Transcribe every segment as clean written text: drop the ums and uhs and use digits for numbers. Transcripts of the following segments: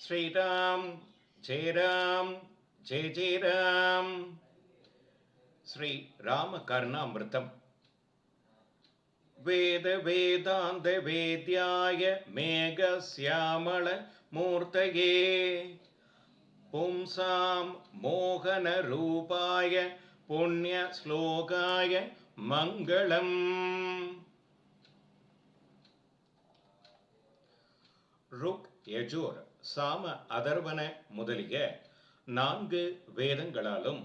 ஸ்ரீராம் ஜெய ராம் ஜெய ஜெய ராம். ஸ்ரீ ராம கர்ணாமிருதம். வேத வேதாந்த வேத்யாய மேக சியாமள மூர்த்தயே பும்சாம் மோகன ரூபாய புண்ணிய ஸ்லோகாய மங்களம். ருக் யஜூர் சாம அதர்வன முதலிய 4 வேதங்களாலும்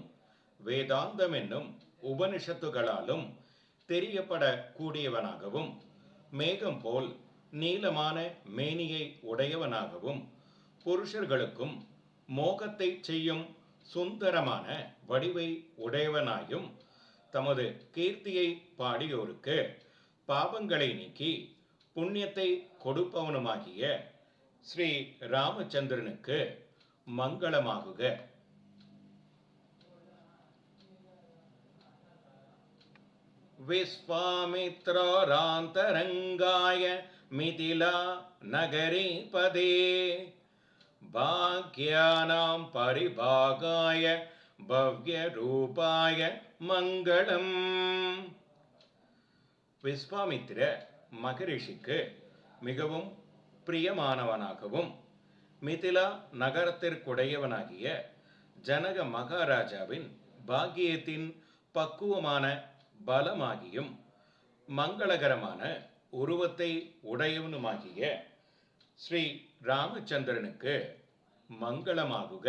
வேதாந்தம் என்னும் உபனிஷத்துகளாலும் தெரியப்படக்கூடியவனாகவும் மேகம் போல் நீளமான மேனியை உடையவனாகவும் புருஷர்களுக்கும் மோகத்தை செய்யும் சுந்தரமான வடிவை உடையவனாயும் தமது கீர்த்தியை பாடியோருக்கு பாவங்களை நீக்கி புண்ணியத்தை கொடுப்பவனுமாகிய ஸ்ரீ ராமச்சந்திரனுக்கு மங்களமாகுக. விஸ்வாமித்ராந்தரங்காய மிதிலா நகரீபதே பாக்யானாம் பரிபாகாய பவ்ய ரூபாய மங்களம். விஸ்வாமித்திர மகரிஷிக்கு மிகவும் பிரியமானவனாகவும் மிதிலா நகரத்திற்குடையவனாகிய ஜனக மகாராஜாவின் பாக்கியத்தின் பக்குவமான பலமாகியும் மங்களகரமான உருவத்தை உடையவனுமாகிய ஸ்ரீ ராமச்சந்திரனுக்கு மங்களமாகுக.